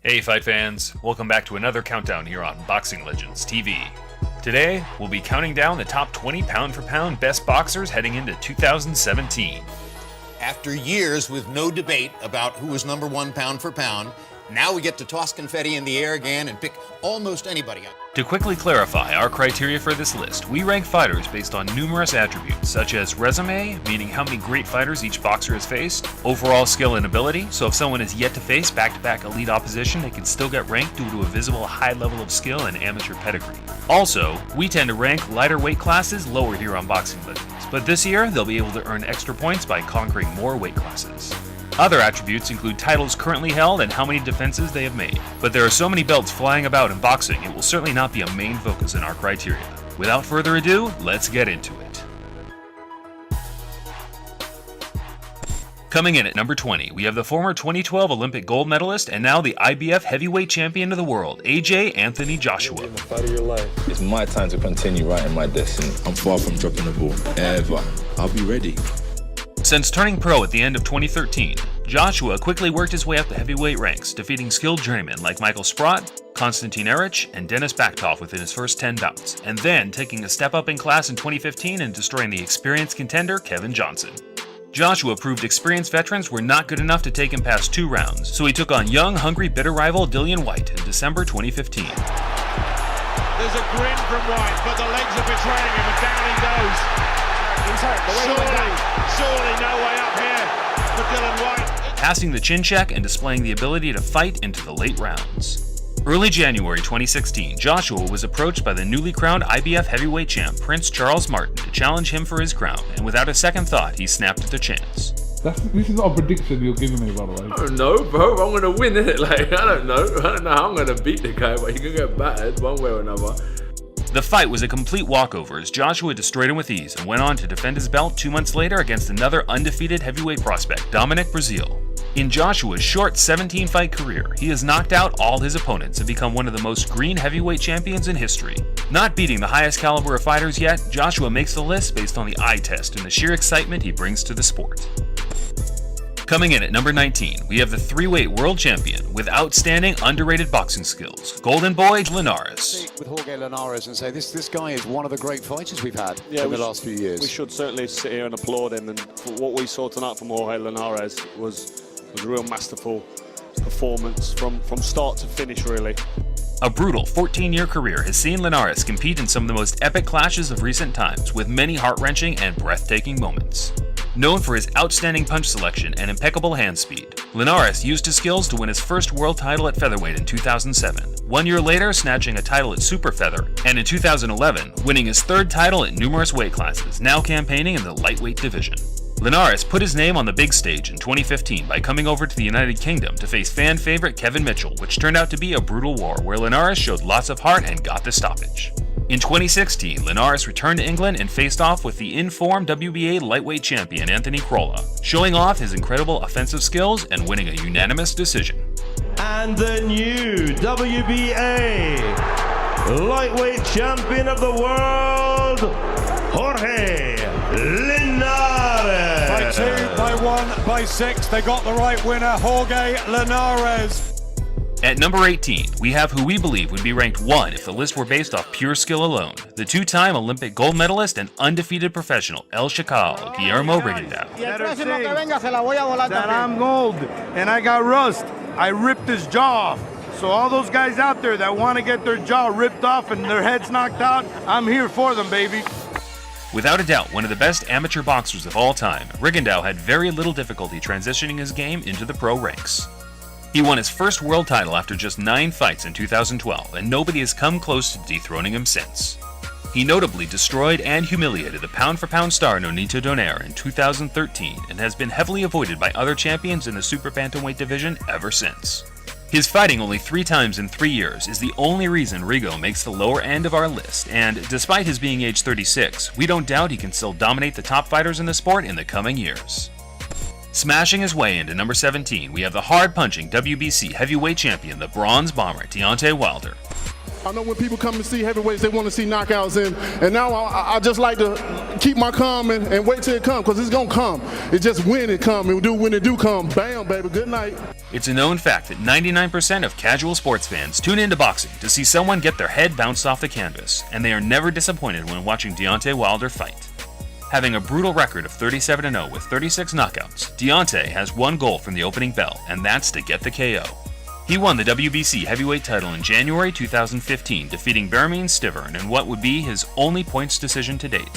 Hey fight fans, welcome back to another countdown here on Boxing Legends TV. Today, we'll be counting down the top 20 pound-for-pound best boxers heading into 2017. After years with no debate about who was number one pound for pound, now we get to toss confetti in the air again and pick almost anybody up. To quickly clarify our criteria for this list, we rank fighters based on numerous attributes, such as resume, meaning how many great fighters each boxer has faced, overall skill and ability, so if someone is yet to face back-to-back elite opposition, they can still get ranked due to a visible high level of skill and amateur pedigree. Also, we tend to rank lighter weight classes lower here on Boxing Legends, but this year they'll be able to earn extra points by conquering more weight classes. Other attributes include titles currently held and how many defenses they have made. But there are so many belts flying about in boxing, it will certainly not be a main focus in our criteria. Without further ado, let's get into it. Coming in at number 20, we have the former 2012 Olympic gold medalist and now the IBF heavyweight champion of the world, AJ Anthony Joshua. Fight of your life. It's my time to continue writing my destiny. I'm far from dropping the ball, ever. I'll be ready. Since turning pro at the end of 2013, Joshua quickly worked his way up the heavyweight ranks, defeating skilled journeymen like Michael Sprott, Konstantin Erich, and Denis Baktov within his first 10 bouts, and then taking a step up in class in 2015 and destroying the experienced contender Kevin Johnson. Joshua proved experienced veterans were not good enough to take him past 2 rounds, so he took on young, hungry, bitter rival Dillian Whyte in December 2015. There's a grin from Whyte, but the legs are betraying him, and down he goes. Surely no way up here for Dillian Whyte. Passing the chin check and displaying the ability to fight into the late rounds. Early January 2016, Joshua was approached by the newly crowned IBF heavyweight champ Prince Charles Martin to challenge him for his crown, and without a second thought, he snapped at the chance. This is not a prediction you're giving me, by the way. I don't know, bro. I'm gonna win, innit? Like, I don't know how I'm gonna beat the guy, but he can get battered one way or another. The fight was a complete walkover as Joshua destroyed him with ease and went on to defend his belt 2 months later against another undefeated heavyweight prospect, Dominic Breazeale. In Joshua's short 17-fight career, he has knocked out all his opponents and become one of the most green heavyweight champions in history. Not beating the highest caliber of fighters yet, Joshua makes the list based on the eye test and the sheer excitement he brings to the sport. Coming in at number 19, we have the 3-weight world champion with outstanding underrated boxing skills, Golden Boy Linares. With Jorge Linares and say this guy is one of the great fighters we've had in the last few years. We should certainly sit here and applaud him, and for what we saw tonight from Jorge Linares was a real masterful performance from start to finish, really. A brutal 14-year career has seen Linares compete in some of the most epic clashes of recent times, with many heart-wrenching and breathtaking moments. Known for his outstanding punch selection and impeccable hand speed, Linares used his skills to win his first world title at featherweight in 2007, 1 year later snatching a title at super feather, and in 2011 winning his 3rd title at numerous weight classes, now campaigning in the lightweight division. Linares put his name on the big stage in 2015 by coming over to the United Kingdom to face fan favorite Kevin Mitchell, which turned out to be a brutal war where Linares showed lots of heart and got the stoppage. In 2016, Linares returned to England and faced off with the in-form WBA lightweight champion Anthony Crolla, showing off his incredible offensive skills and winning a unanimous decision. And the new WBA lightweight champion of the world, Jorge Linares. By 2, by 1, by 6, they got the right winner, Jorge Linares. At number 18, we have who we believe would be ranked 1 if the list were based off pure skill alone, the 2-time Olympic gold medalist and undefeated professional El Chacal, Guillermo Rigondeaux. That I'm gold and I got rust. I ripped his jaw off. So all those guys out there that want to get their jaw ripped off and their heads knocked out, I'm here for them, baby. Without a doubt, one of the best amateur boxers of all time, Rigondeaux had very little difficulty transitioning his game into the pro ranks. He won his first world title after just 9 fights in 2012, and nobody has come close to dethroning him since. He notably destroyed and humiliated the pound-for-pound star Nonito Donaire in 2013 and has been heavily avoided by other champions in the super bantamweight division ever since. His fighting only 3 times in 3 years is the only reason Rigo makes the lower end of our list, and despite his being age 36, we don't doubt he can still dominate the top fighters in the sport in the coming years. Smashing his way into number 17, we have the hard-punching WBC heavyweight champion, the Bronze Bomber, Deontay Wilder. I know when people come to see heavyweights, they want to see knockouts, and now I just like to keep my calm and wait till it comes, because it's going to come. It's just when it comes, and when it do come, bam, baby, good night. It's a known fact that 99% of casual sports fans tune into boxing to see someone get their head bounced off the canvas, and they are never disappointed when watching Deontay Wilder fight. Having a brutal record of 37-0 with 36 knockouts, Deontay has one goal from the opening bell, and that's to get the KO. He won the WBC heavyweight title in January 2015, defeating Bermane Stiverne in what would be his only points decision to date.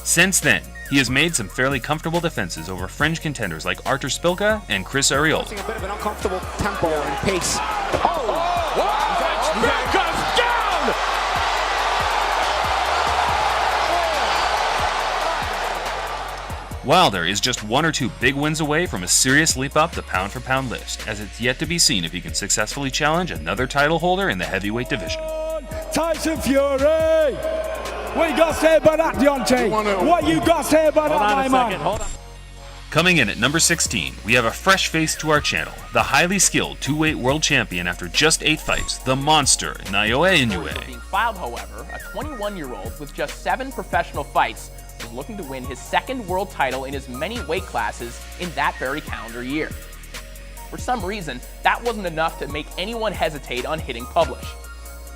Since then, he has made some fairly comfortable defenses over fringe contenders like Artur Szpilka and Chris Arreola. A bit of an uncomfortable tempo and pace. Wilder is just one or two big wins away from a serious leap up the pound-for-pound list, as it's yet to be seen if he can successfully challenge another title holder in the heavyweight division. Tyson Fury! What you got to say about that, Deontay? What you got to say about that, my man? Coming in at number 16, we have a fresh face to our channel, the highly skilled two-weight world champion after just 8 fights, the monster, Naoya Inoue. Being filed, however, a 21-year-old with just 7 professional fights was looking to win his second world title in as many weight classes in that very calendar year. For some reason, that wasn't enough to make anyone hesitate on hitting publish.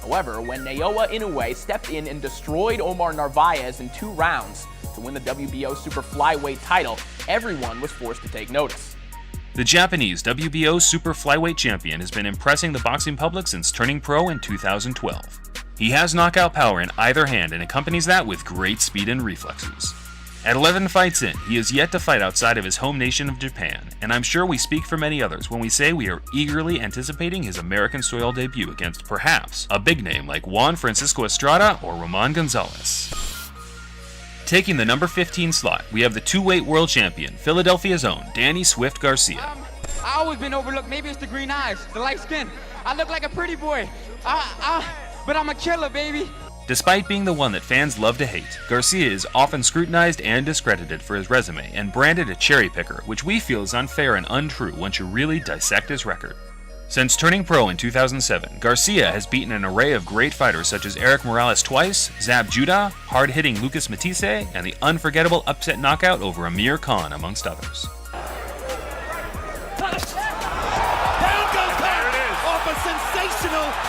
However, when Naoya Inoue stepped in and destroyed Omar Narvaez in 2 rounds to win the WBO Super Flyweight title, everyone was forced to take notice. The Japanese WBO Super Flyweight champion has been impressing the boxing public since turning pro in 2012. He has knockout power in either hand and accompanies that with great speed and reflexes. At 11 fights in, he is yet to fight outside of his home nation of Japan, and I'm sure we speak for many others when we say we are eagerly anticipating his American soil debut against perhaps a big name like Juan Francisco Estrada or Roman Gonzalez. Taking the number 15 slot, we have the two-weight world champion, Philadelphia's own Danny Swift Garcia. I've always been overlooked. Maybe it's the green eyes, the light skin. I look like a pretty boy. But I'm a killer, baby. Despite being the one that fans love to hate, Garcia is often scrutinized and discredited for his resume and branded a cherry picker, which we feel is unfair and untrue once you really dissect his record. Since turning pro in 2007, Garcia has beaten an array of great fighters such as Eric Morales twice, Zab Judah, hard-hitting Lucas Matisse, and the unforgettable upset knockout over Amir Khan, amongst others.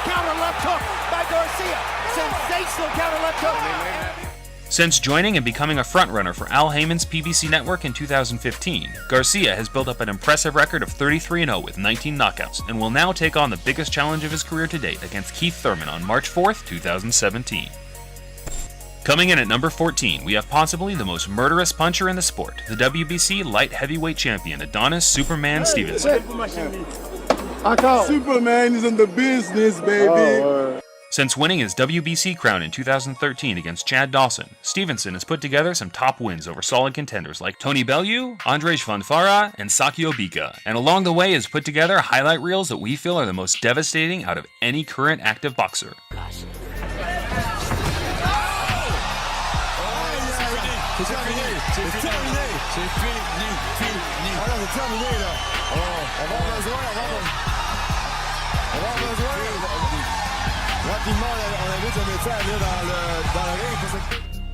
Counter left hook by Garcia. Sensational counter left hook. Since joining and becoming a frontrunner for Al Heyman's PBC network in 2015, Garcia has built up an impressive record of 33-0 with 19 knockouts and will now take on the biggest challenge of his career to date against Keith Thurman on March 4th, 2017. Coming in at number 14, we have possibly the most murderous puncher in the sport, the WBC light heavyweight champion Adonis Superman Stevenson. Superman is in the business, baby. Since winning his WBC crown in 2013 against Chad Dawson, Stevenson has put together some top wins over solid contenders like Tony Bellew, Andrzej Vanfara, and Saki Obika, and along the way has put together highlight reels that we feel are the most devastating out of any current active boxer.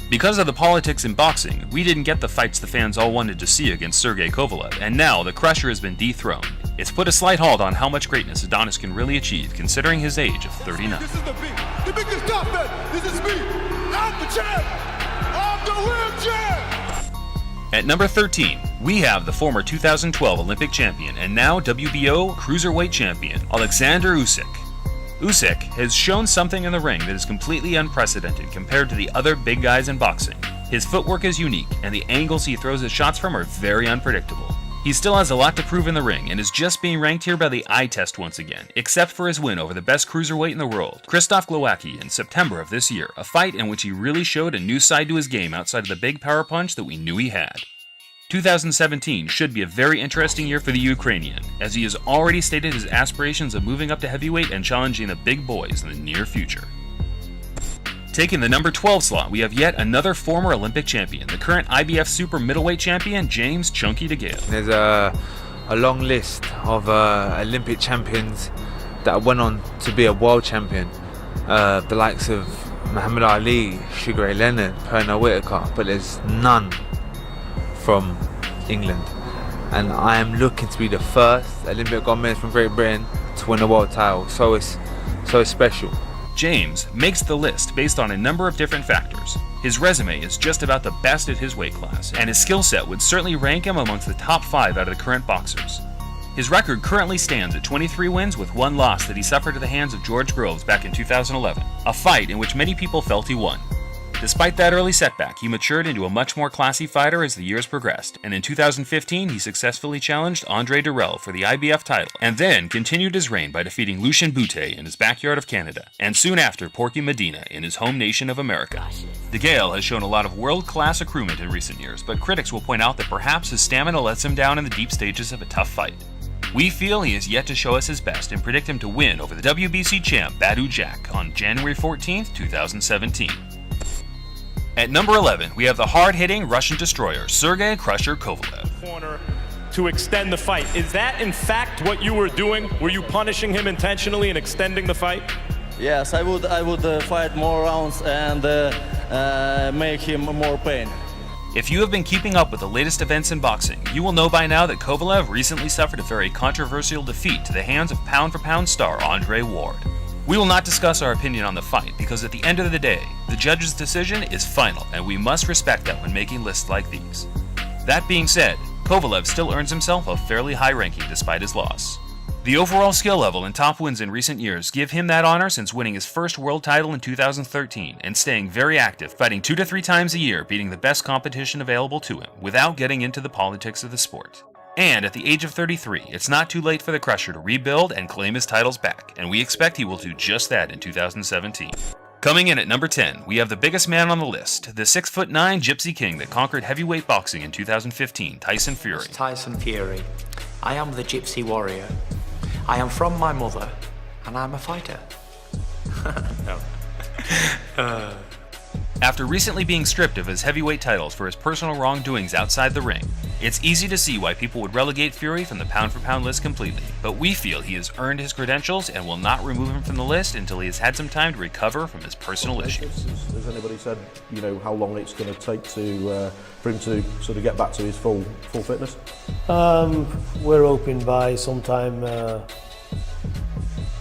Because of the politics in boxing, we didn't get the fights the fans all wanted to see against Sergey Kovalev, and now the Crusher has been dethroned. It's put a slight halt on how much greatness Adonis can really achieve, considering his age of 39. This is the biggest top bet. This is me. I'm the champ. I'm the world champ. At number 13, we have the former 2012 Olympic champion and now WBO cruiserweight champion, Alexander Usyk. Usyk has shown something in the ring that is completely unprecedented compared to the other big guys in boxing. His footwork is unique, and the angles he throws his shots from are very unpredictable. He still has a lot to prove in the ring, and is just being ranked here by the eye test once again, except for his win over the best cruiserweight in the world, Krzysztof Glowacki, in September of this year, a fight in which he really showed a new side to his game outside of the big power punch that we knew he had. 2017 should be a very interesting year for the Ukrainian, as he has already stated his aspirations of moving up to heavyweight and challenging the big boys in the near future. Taking the number 12 slot, we have yet another former Olympic champion, the current IBF Super Middleweight champion, James Chunky DeGale. There's a long list of Olympic champions that went on to be a world champion. the likes of Muhammad Ali, Sugar Ray Leonard, Pernell Whitaker, but there's none from England. And I am looking to be the first Olympic gold medalist from Great Britain to win a world title, so it's special. James makes the list based on a number of different factors. His resume is just about the best at his weight class, and his skill set would certainly rank him amongst the top 5 out of the current boxers. His record currently stands at 23 wins with 1 loss that he suffered at the hands of George Groves back in 2011, a fight in which many people felt he won. Despite that early setback, he matured into a much more classy fighter as the years progressed, and in 2015 he successfully challenged Andre Durrell for the IBF title, and then continued his reign by defeating Lucien Boutte in his backyard of Canada, and soon after Porky Medina in his home nation of America. DeGale has shown a lot of world-class accruement in recent years, but critics will point out that perhaps his stamina lets him down in the deep stages of a tough fight. We feel he is yet to show us his best and predict him to win over the WBC champ Badou Jack on January 14th, 2017. At number 11, we have the hard-hitting Russian destroyer, Sergey Crusher Kovalev. Corner to extend the fight. Is that in fact what you were doing? Were you punishing him intentionally and extending the fight? Yes, I would fight more rounds and make him more pain. If you have been keeping up with the latest events in boxing, you will know by now that Kovalev recently suffered a very controversial defeat to the hands of pound-for-pound star Andre Ward. We will not discuss our opinion on the fight because at the end of the day, the judge's decision is final and we must respect that when making lists like these. That being said, Kovalev still earns himself a fairly high ranking despite his loss. The overall skill level and top wins in recent years give him that honor since winning his first world title in 2013 and staying very active, fighting 2 to 3 times a year, beating the best competition available to him without getting into the politics of the sport. And at the age of 33, it's not too late for the Crusher to rebuild and claim his titles back, and we expect he will do just that in 2017. Coming in at number 10, we have the biggest man on the list, the 6'9" Gypsy King that conquered heavyweight boxing in 2015, Tyson Fury. Tyson Fury. I am the Gypsy Warrior. I am from my mother, and I'm a fighter. After recently being stripped of his heavyweight titles for his personal wrongdoings outside the ring, it's easy to see why people would relegate Fury from the pound-for-pound list completely, but we feel he has earned his credentials and will not remove him from the list until he has had some time to recover from his personal issues. Has anybody said, you know, how long it's going to take to for him to sort of get back to his full fitness? We're hoping by sometime.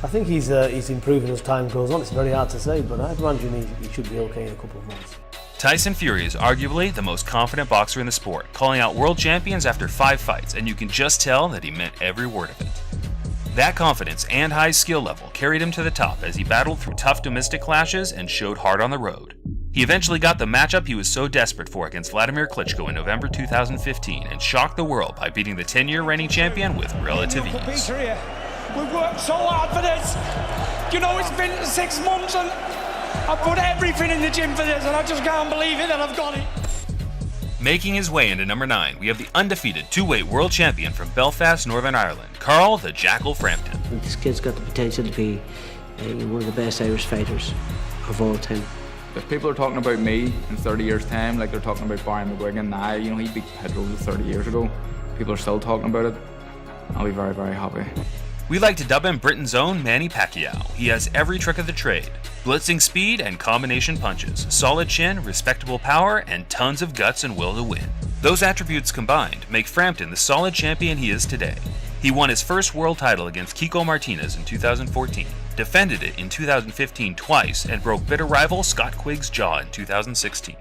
I think he's improving as time goes on. It's very hard to say, but I'd imagine he should be okay in a couple of months. Tyson Fury is arguably the most confident boxer in the sport, calling out world champions after 5 fights, and you can just tell that he meant every word of it. That confidence and high skill level carried him to the top as he battled through tough domestic clashes and showed hard on the road. He eventually got the matchup he was so desperate for against Vladimir Klitschko in November 2015 and shocked the world by beating the 10-year reigning champion with relative ease. We've worked so hard for this. You know, it's been 6 months and I've put everything in the gym for this and I just can't believe it that I've got it. Making his way into number 9, we have the undefeated 2-weight world champion from Belfast, Northern Ireland, Carl the Jackal Frampton. This kid's got the potential to be one of the best Irish fighters of all time. If people are talking about me in 30 years' time, like they're talking about Barry McGuigan now, you know, he beat Pedro 30 years ago. People are still talking about it. I'll be very, very happy. We like to dub him Britain's own Manny Pacquiao. He has every trick of the trade. Blitzing speed and combination punches, solid chin, respectable power, and tons of guts and will to win. Those attributes combined make Frampton the solid champion he is today. He won his first world title against Kiko Martinez in 2014, defended it in 2015 twice, and broke bitter rival Scott Quigg's jaw in 2016.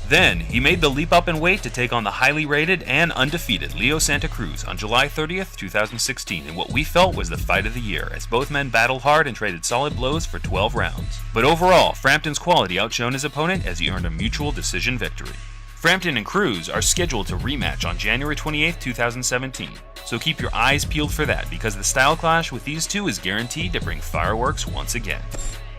Then, he made the leap up in weight to take on the highly rated and undefeated Leo Santa Cruz on July 30th, 2016 in what we felt was the fight of the year, as both men battled hard and traded solid blows for 12 rounds. But overall, Frampton's quality outshone his opponent as he earned a mutual decision victory. Frampton and Cruz are scheduled to rematch on January 28th, 2017, so keep your eyes peeled for that because the style clash with these two is guaranteed to bring fireworks once again.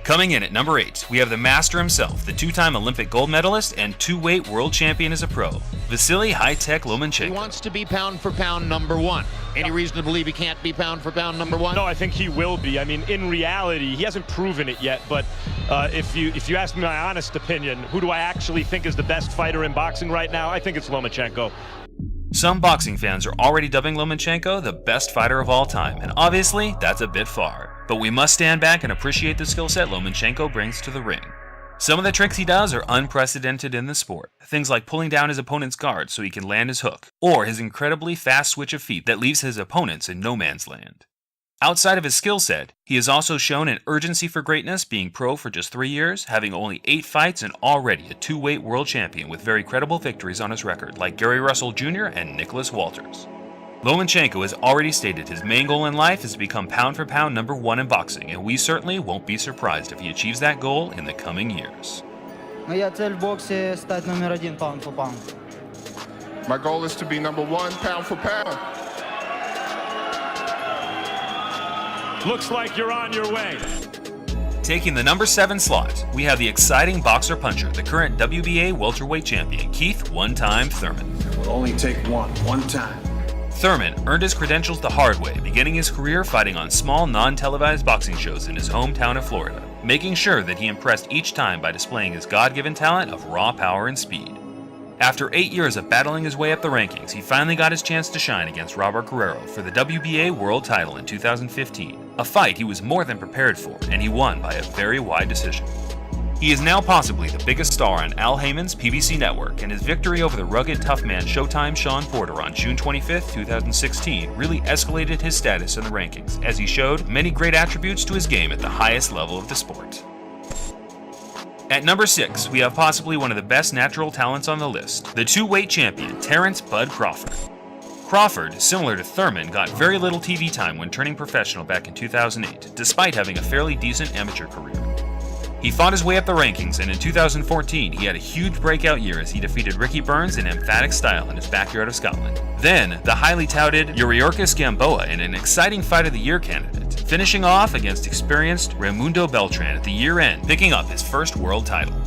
Coming in at number 8, we have the master himself, the 2-time Olympic gold medalist and 2-weight world champion as a pro, Vasily High-Tech Lomachenko. He wants to be pound for pound number 1. Any reason to believe he can't be pound for pound number 1? No, I think he will be. I mean, in reality, he hasn't proven it yet, but if you ask me my honest opinion, who do I actually think is the best fighter in boxing right now? I think it's Lomachenko. Some boxing fans are already dubbing Lomachenko the best fighter of all time, and obviously, that's a bit far. but we must stand back and appreciate the skill set Lomachenko brings to the ring. Some of the tricks he does are unprecedented in the sport. Things like pulling down his opponent's guard so he can land his hook, or his incredibly fast switch of feet that leaves his opponents in no man's land. Outside of his skill set, he has also shown an urgency for greatness, being pro for just 3 years, having only 8 fights and already a 2-weight world champion with very credible victories on his record, like Gary Russell Jr. and Nicholas Walters. Lomachenko has already stated his main goal in life is to become pound-for-pound number 1 in boxing, and we certainly won't be surprised if he achieves that goal in the coming years. Моя цель в боксе стать номер 1 pound for pound. My goal is to be number 1 pound for pound. Looks like you're on your way. Taking the number 7 slot, we have the exciting boxer-puncher, the current WBA welterweight champion, Keith "One-Time" Thurman. It will only take one time. Thurman earned his credentials the hard way, beginning his career fighting on small, non-televised boxing shows in his hometown of Florida, making sure that he impressed each time by displaying his God-given talent of raw power and speed. After 8 years of battling his way up the rankings, he finally got his chance to shine against Robert Guerrero for the WBA World title in 2015, a fight he was more than prepared for, and he won by a very wide decision. He is now possibly the biggest star on Al Heyman's PBC network, and his victory over the rugged tough man Showtime Sean Porter on June 25, 2016 really escalated his status in the rankings, as he showed many great attributes to his game at the highest level of the sport. At number 6, we have possibly one of the best natural talents on the list, the 2-weight champion Terrence "Bud" Crawford. Crawford, similar to Thurman, got very little TV time when turning professional back in 2008, despite having a fairly decent amateur career. He fought his way up the rankings, and in 2014 he had a huge breakout year as he defeated Ricky Burns in emphatic style in his backyard of Scotland. Then, the highly touted Yuriorkis Gamboa in an exciting Fight of the Year candidate, finishing off against experienced Raimundo Beltran at the year end, picking up his first world title.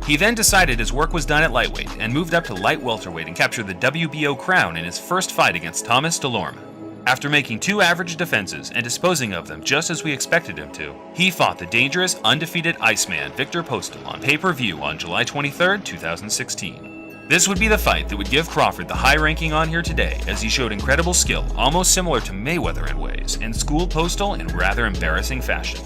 He then decided his work was done at lightweight and moved up to light welterweight and captured the WBO crown in his first fight against Thomas Delorme. After making 2 average defenses and disposing of them just as we expected him to, he fought the dangerous, undefeated Iceman Victor Postal on pay-per-view on July 23, 2016. This would be the fight that would give Crawford the high ranking on here today, as he showed incredible skill, almost similar to Mayweather in ways, and schooled Postal in rather embarrassing fashion.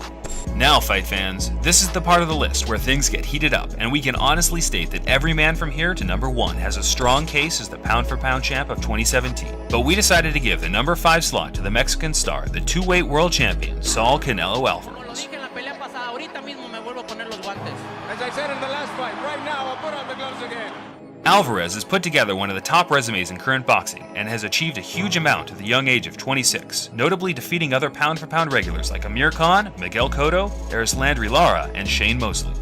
Now, fight fans, this is the part of the list where things get heated up, and we can honestly state that every man from here to number 1 has a strong case as the pound-for-pound champ of 2017. But we decided to give the number 5 slot to the Mexican star, the 2-weight world champion, Saul Canelo Alvarez. As I said in the last fight, right now I'll put on the gloves again. Alvarez has put together one of the top resumes in current boxing and has achieved a huge amount at the young age of 26, notably defeating other pound-for-pound regulars like Amir Khan, Miguel Cotto, Erislandri Lara, and Shane Mosley.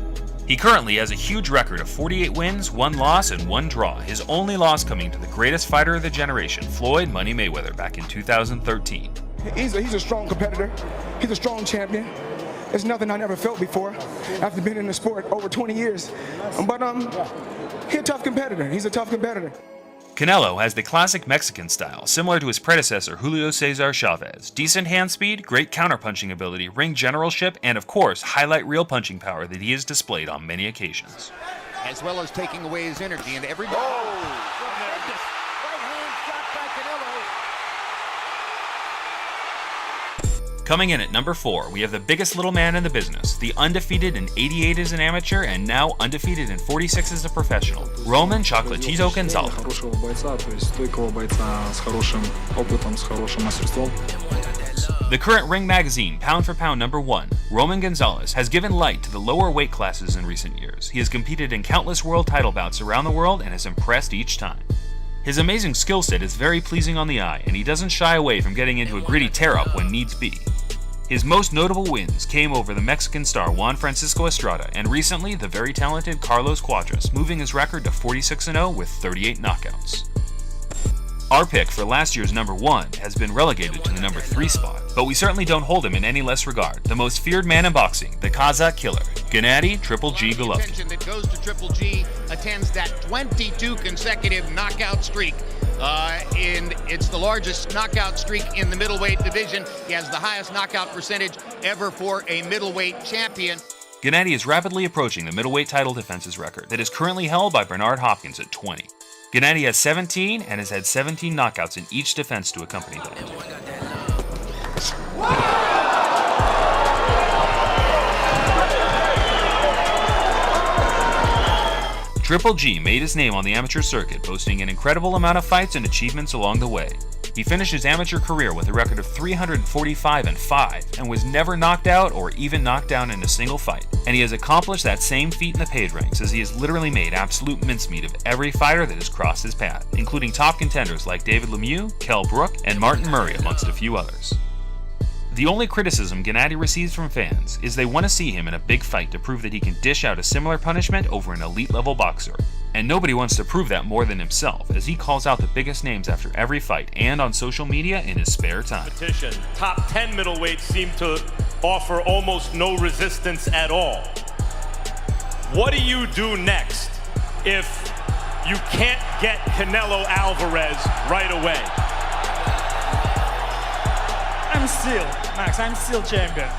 He currently has a huge record of 48 wins, 1 loss, and 1 draw, his only loss coming to the greatest fighter of the generation, Floyd "Money" Mayweather, back in 2013. He's a strong competitor. He's a strong champion. It's nothing I never felt before after being in the sport over 20 years. But he's a tough competitor. He's a tough competitor. Canelo has the classic Mexican style, similar to his predecessor Julio Cesar Chavez. Decent hand speed, great counterpunching ability, ring generalship, and of course, highlight reel punching power that he has displayed on many occasions. As well as taking away his energy, and everybody... Coming in at number 4, we have the biggest little man in the business, the undefeated in 88 as an amateur and now undefeated in 46 as a professional, Roman Chocolatito Gonzalez. The current Ring Magazine pound-for-pound number 1, Roman Gonzalez, has given light to the lower weight classes in recent years. He has competed in countless world title bouts around the world and has impressed each time. His amazing skill set is very pleasing on the eye, and he doesn't shy away from getting into a gritty tear-up when needs be. His most notable wins came over the Mexican star Juan Francisco Estrada and recently the very talented Carlos Cuadras, moving his record to 46-0 with 38 knockouts. Our pick for last year's number 1 has been relegated to the number 3 spot, but we certainly don't hold him in any less regard. The most feared man in boxing, the Kazakh killer, Gennady "Triple G" Golovkin. That goes to Triple G attends that 22 consecutive knockout streak. And it's the largest knockout streak in the middleweight division. He has the highest knockout percentage ever for a middleweight champion. Gennady is rapidly approaching the middleweight title defenses record that is currently held by Bernard Hopkins at 20. Gennady has 17 and has had 17 knockouts in each defense to accompany that. Triple G made his name on the amateur circuit, boasting an incredible amount of fights and achievements along the way. He finished his amateur career with a record of 345-5 and was never knocked out or even knocked down in a single fight. And he has accomplished that same feat in the paid ranks, as he has literally made absolute mincemeat of every fighter that has crossed his path, including top contenders like David Lemieux, Kell Brook, and Martin Murray, amongst a few others. The only criticism Gennady receives from fans is they want to see him in a big fight to prove that he can dish out a similar punishment over an elite-level boxer. And nobody wants to prove that more than himself, as he calls out the biggest names after every fight and on social media in his spare time. Top 10 middleweights seem to offer almost no resistance at all. What do you do next if you can't get Canelo Alvarez right away? I'm still champion.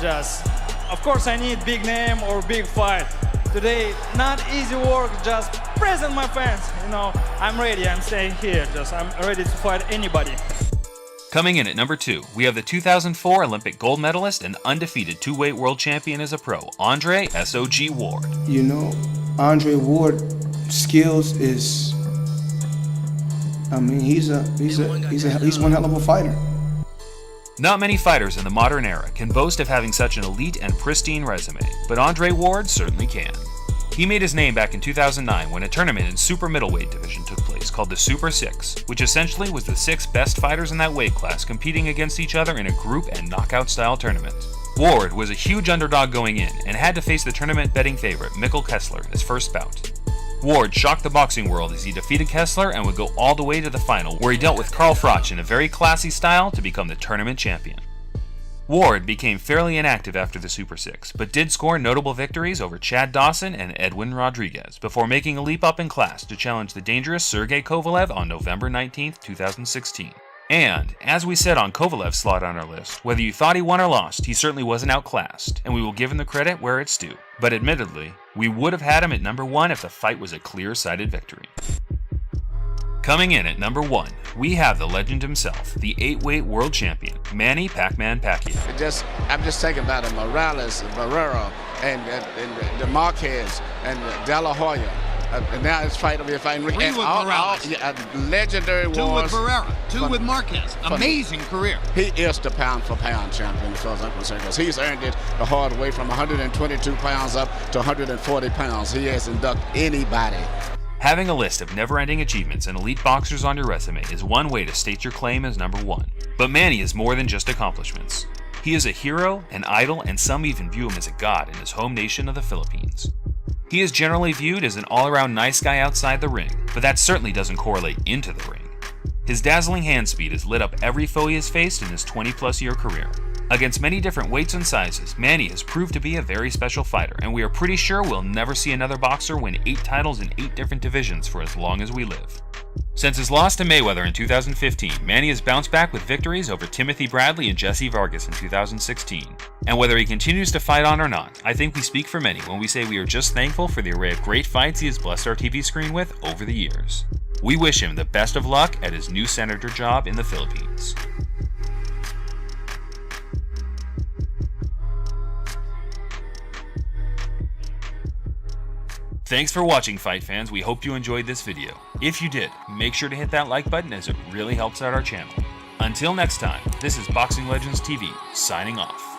Just, of course, I need big name or big fight. Today, not easy work, just present my fans. You know, I'm ready, I'm staying here. I'm ready to fight anybody. Coming in at number 2, we have the 2004 Olympic gold medalist and undefeated two-weight world champion as a pro, Andre S.O.G. Ward. You know, Andre Ward skills is, I mean, he's one hell of a fighter. Not many fighters in the modern era can boast of having such an elite and pristine resume, but Andre Ward certainly can. He made his name back in 2009 when a tournament in super middleweight division took place called the Super 6, which essentially was the 6 best fighters in that weight class competing against each other in a group and knockout style tournament. Ward was a huge underdog going in and had to face the tournament betting favorite Mikkel Kessler in his first bout. Ward shocked the boxing world as he defeated Kessler and would go all the way to the final, where he dealt with Carl Froch in a very classy style to become the tournament champion. Ward became fairly inactive after the Super 6, but did score notable victories over Chad Dawson and Edwin Rodriguez before making a leap up in class to challenge the dangerous Sergey Kovalev on November 19, 2016. And, as we said on Kovalev's slot on our list, whether you thought he won or lost, he certainly wasn't outclassed, and we will give him the credit where it's due. But admittedly, we would have had him at number 1 if the fight was a clear-sighted victory. Coming in at number 1, we have the legend himself, the 8-weight world champion, Manny Pac-Man Pacquiao. I'm just thinking about him, Morales, Barrera, and the Marquez, and De La Hoya. And now it's fighting me if I can read. 3 with Morales. Legendary 2 wars. with Barrera. 2 with Marquez. Amazing career. He is the pound-for-pound champion as far as I'm concerned, because he's earned it the hard way from 122 pounds up to 140 pounds. He hasn't ducked anybody. Having a list of never-ending achievements and elite boxers on your resume is one way to state your claim as number 1. But Manny is more than just accomplishments. He is a hero, an idol, and some even view him as a god in his home nation of the Philippines. He is generally viewed as an all-around nice guy outside the ring, but that certainly doesn't correlate into the ring. His dazzling hand speed has lit up every foe he has faced in his 20-plus year career. Against many different weights and sizes, Manny has proved to be a very special fighter, and we are pretty sure we'll never see another boxer win 8 titles in 8 different divisions for as long as we live. Since his loss to Mayweather in 2015, Manny has bounced back with victories over Timothy Bradley and Jesse Vargas in 2016. And whether he continues to fight on or not, I think we speak for many when we say we are just thankful for the array of great fights he has blessed our TV screen with over the years. We wish him the best of luck at his new senator job in the Philippines. Thanks for watching, fight fans. We hope you enjoyed this video. If you did, make sure to hit that like button as it really helps out our channel. Until next time, this is Boxing Legends TV, signing off.